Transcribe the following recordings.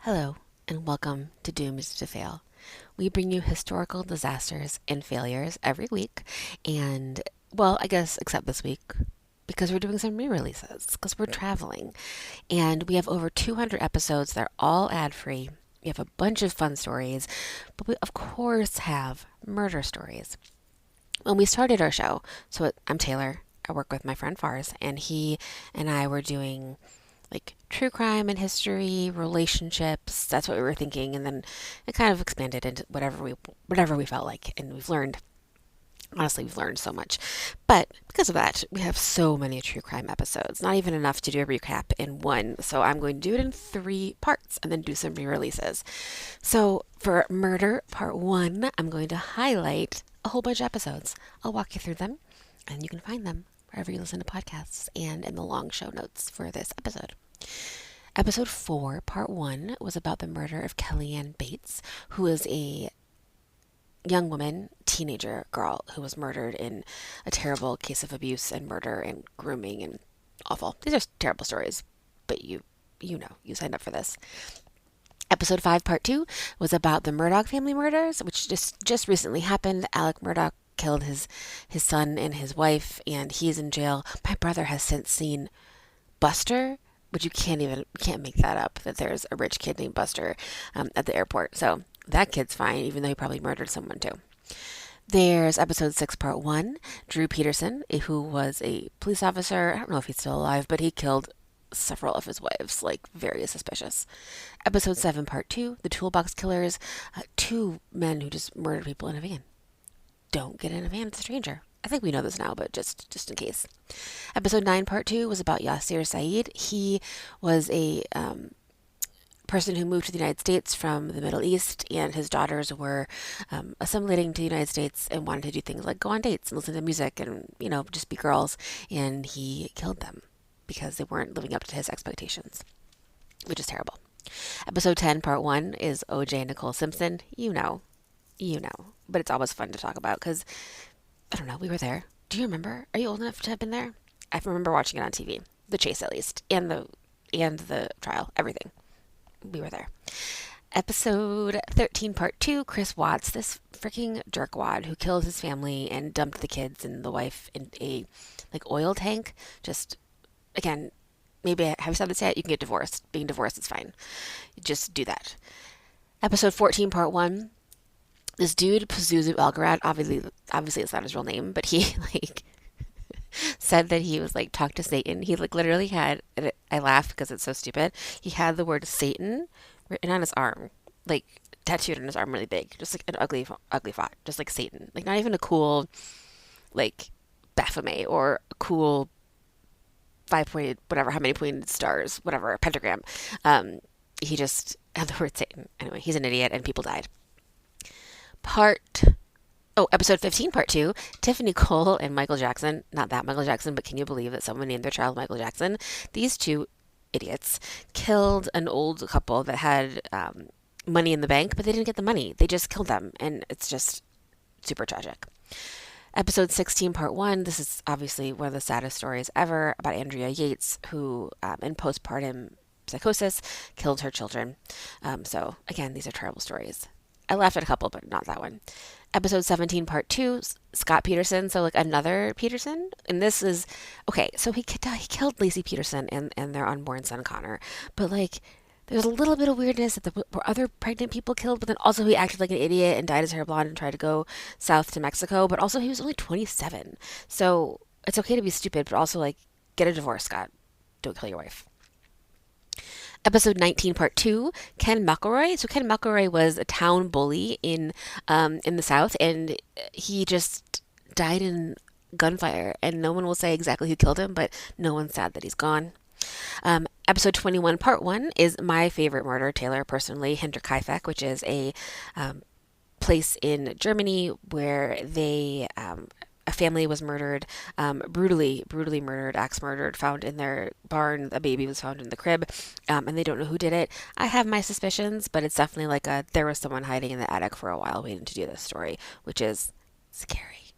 Hello, and welcome to Doomed to Fail. We bring you historical disasters and failures every week, and, well, I guess except this week, because we're doing some re releases, because we're traveling. And we have over 200 episodes that are all ad free. We have a bunch of fun stories, but we, of course, have murder stories. When we started our show, I'm Taylor. I work with my friend Fars, and he and I were doing like true crime and history, relationships. That's what we were thinking, and then it kind of expanded into whatever we felt like, and we've learned so much. But because of that, we have so many true crime episodes. Not even enough to do a recap in one. So I'm going to do it in 3 parts and then do some re-releases. So for Murder Part 1, I'm going to highlight a whole bunch of episodes. I'll walk you through them, and you can find them wherever you listen to podcasts and in the long show notes for this episode. Episode 4, Part 1, was about the murder of Kellyanne Bates, who is a young woman, teenager girl, who was murdered in a terrible case of abuse and murder and grooming and awful. These are terrible stories, but you signed up for this. Episode 5, Part 2, was about the Murdaugh family murders, which just recently happened. Alec Murdaugh killed his son and his wife, and he's in jail. My brother has since seen Buster, which you can't make that up, that there's a rich kid named Buster at the airport. So that kid's fine, even though he probably murdered someone too. There's episode 6, part 1, Drew Peterson, who was a police officer. I don't know if he's still alive, but he killed several of his wives, like very suspicious. Episode 7, part 2, The Toolbox Killers, 2 men who just murdered people in a van. Don't get in a van with a stranger. I think we know this now, but just in case. Episode 9, part 2, was about Yasir Saeed. He was a person who moved to the United States from the Middle East, and his daughters were assimilating to the United States and wanted to do things like go on dates and listen to music and, just be girls. And he killed them because they weren't living up to his expectations, which is terrible. Episode 10, part 1, is OJ Nicole Simpson. You know. But it's always fun to talk about because, I don't know, we were there. Do you remember? Are you old enough to have been there? I remember watching it on TV. The chase, at least. And the trial. Everything. We were there. Episode 13, part 2, Chris Watts, this freaking jerkwad who killed his family and dumped the kids and the wife in a, oil tank. Just, again, maybe have you said this yet? You can get divorced. Being divorced is fine. Just do that. Episode 14, part 1, this dude, Pazuzu Elgarad, obviously it's not his real name, but he, said that he was, talk to Satan. He, literally had, I laugh because it's so stupid, he had the word Satan written on his arm, tattooed on his arm really big, just, an ugly font, just, Satan. Not even a cool, Baphomet or a cool 5-pointed, whatever, how many pointed stars, whatever, pentagram. He just had the word Satan. Anyway, he's an idiot and people died. Episode 15, part 2, Tiffany Cole and Michael Jackson. Not that Michael Jackson, but can you believe that someone named their child Michael Jackson? These 2 idiots killed an old couple that had money in the bank, but they didn't get the money. They just killed them, and it's just super tragic. Episode 16, part 1, this is obviously one of the saddest stories ever about Andrea Yates, who, in postpartum psychosis, killed her children. So, again, these are terrible stories. I laughed at a couple, but not that one. Episode 17, part 2, Scott Peterson. So, another Peterson. And this is, okay, so he killed Lacey Peterson and their unborn son, Connor. But, there's a little bit of weirdness that there were other pregnant people killed, but then also he acted like an idiot and dyed his hair blonde and tried to go south to Mexico. But also he was only 27. So, it's okay to be stupid, but also, get a divorce, Scott. Don't kill your wife. Episode 19, part 2, Ken McElroy. So Ken McElroy was a town bully in the South, and he just died in gunfire. And no one will say exactly who killed him, but no one's sad that he's gone. Episode 21, part 1, is my favorite murder, Taylor, personally, Hinterkaifeck, which is a place in Germany where a family was murdered, brutally murdered, axe murdered, found in their barn. A baby was found in the crib, and they don't know who did it. I have my suspicions, but it's definitely there was someone hiding in the attic for a while waiting to do this story, which is scary.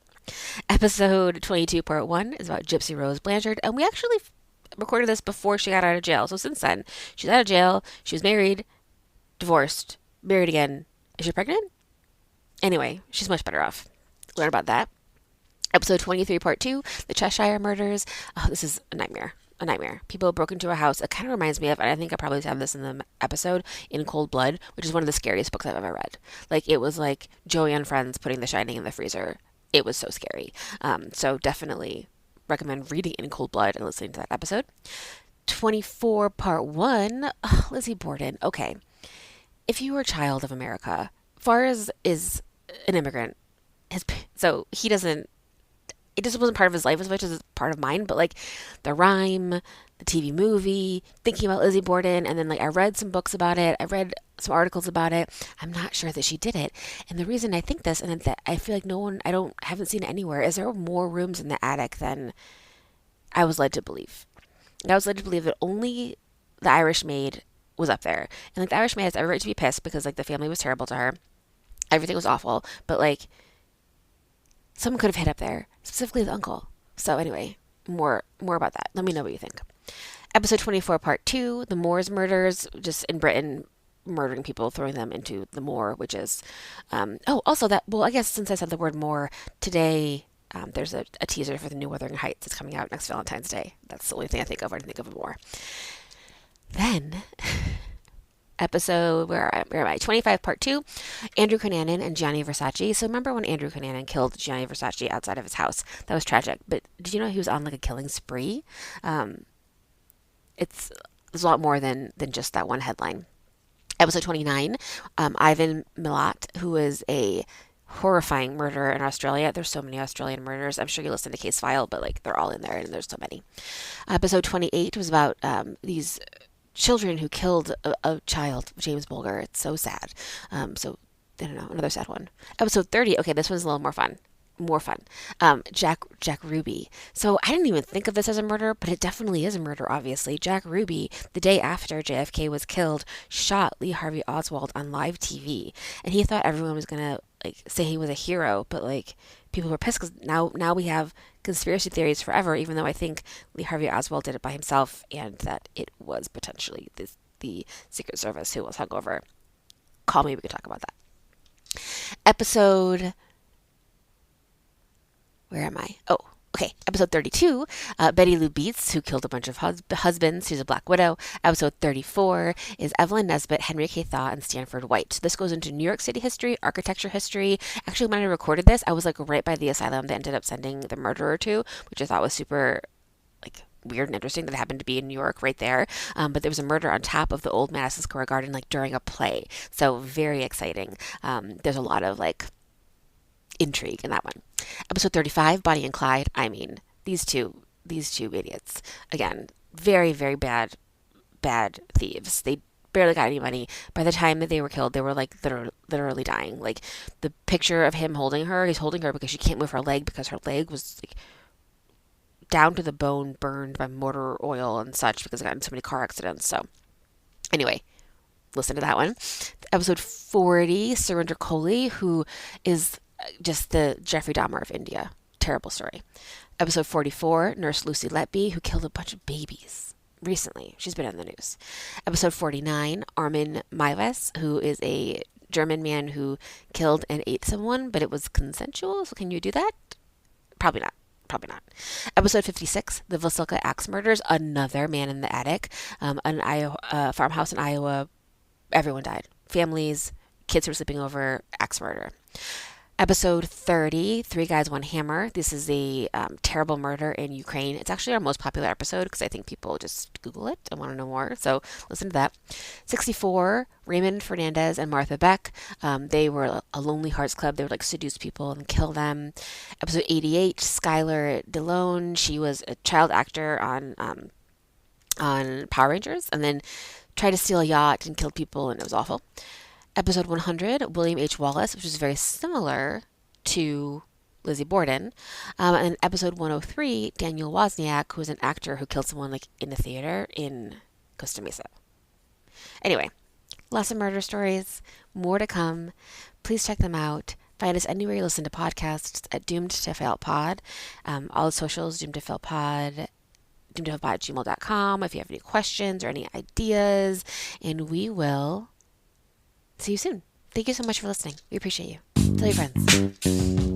Episode 22, part 1, is about Gypsy Rose Blanchard, and we actually recorded this before she got out of jail. So since then, she's out of jail, she was married, divorced, married again. Is she pregnant? Anyway, she's much better off. Learn about that. Episode 23, Part 2, The Cheshire Murders. Oh, this is a nightmare. A nightmare. People broke into a house. It kind of reminds me of, and I think I probably have this in the episode, In Cold Blood, which is one of the scariest books I've ever read. Like, it was like Joey and Friends putting The Shining in the freezer. It was so scary. So definitely recommend reading In Cold Blood and listening to that episode. 24, Part 1, Lizzie Borden. Okay. If you were a child of America, Fars is an immigrant. So he doesn't, it just wasn't part of his life as much as it's part of mine, but like the rhyme, the TV movie, thinking about Lizzie Borden, and then like I read some books about it, I read some articles about it. I'm not sure that she did it. And the reason I think this, and that I feel like no one, haven't seen it anywhere, is there are more rooms in the attic than I was led to believe. I was led to believe that only the Irish maid was up there. And like the Irish maid has every right to be pissed because like the family was terrible to her. Everything was awful. But like someone could have hid up there, specifically the uncle. So anyway, more about that. Let me know what you think. Episode 24, Part 2, The Moors Murders, just in Britain, murdering people, throwing them into the moor, which is, also that, well, I guess since I said the word moor, today there's a teaser for the new Wuthering Heights. It's coming out next Valentine's Day. That's the only thing I think of when I think of a moor. Then, episode, where am I? 25, Part 2, Andrew Cunanan and Gianni Versace. So remember when Andrew Cunanan killed Gianni Versace outside of his house? That was tragic. But did you know he was on like a killing spree? It's a lot more than just that one headline. Episode 29, Ivan Milat, who is a horrifying murderer in Australia. There's so many Australian murders. I'm sure you listen to Case File, but like they're all in there and there's so many. Episode 28 was about these children who killed a child, James Bulger. It's so sad. So I don't know, another sad one. Episode 30. Okay, this one's a little more fun. Jack Ruby. So I didn't even think of this as a murder, but it definitely is a murder, obviously. Jack Ruby, the day after JFK was killed, shot Lee Harvey Oswald on live TV. And he thought everyone was going to like say he was a hero, but like people were pissed because now we have conspiracy theories forever, even though I think Lee Harvey Oswald did it by himself and that it was potentially the Secret Service who was hungover. Call me, we could talk about that. Where am I? Oh, okay. Episode 32, Betty Lou Beets, who killed a bunch of husbands. She's a Black Widow. Episode 34 is Evelyn Nesbit, Henry K. Thaw, and Stanford White. So this goes into New York City history, architecture history. Actually, when I recorded this, I was like right by the asylum they ended up sending the murderer to, which I thought was super like weird and interesting that it happened to be in New York right there. But there was a murder on top of the old Madison Square Garden like during a play. So very exciting. There's a lot of like intrigue in that one. Episode 35, Bonnie and Clyde. I mean, these two idiots. Again, very, very bad thieves. They barely got any money. By the time that they were killed, they were like literally dying. Like the picture of him holding her, he's holding her because she can't move her leg because her leg was like down to the bone, burned by motor oil and such because it got in so many car accidents. So anyway, listen to that one. Episode 40, Surinder Kohli, who is just the Jeffrey Dahmer of India. Terrible story. Episode 44, Nurse Lucy Letby, who killed a bunch of babies recently. She's been in the news. Episode 49, Armin Meiwes, who is a German man who killed and ate someone, but it was consensual. So can you do that? Probably not. Episode 56, the Vasilka Axe Murders, another man in the attic. An farmhouse in Iowa. Everyone died. Families, kids who were sleeping over, axe murder. Episode 30, Three Guys, One Hammer. This is a terrible murder in Ukraine. It's actually our most popular episode because I think people just Google it and want to know more. So listen to that. 64, Raymond Fernandez and Martha Beck. They were a Lonely Hearts Club. They would like seduce people and kill them. Episode 88, Skylar Delone. She was a child actor on Power Rangers and then tried to steal a yacht and killed people, and it was awful. Episode 100, William H. Wallace, which is very similar to Lizzie Borden. And episode 103, Daniel Wozniak, who is an actor who killed someone like in a theater in Costa Mesa. Anyway, lots of murder stories, more to come. Please check them out. Find us anywhere you listen to podcasts at Doomed to Fail Pod. All the socials, Doomed to Fail Pod, doomedtofapod@gmail.com if you have any questions or any ideas. And we will see you soon. Thank you so much for listening. We appreciate you. Tell your friends.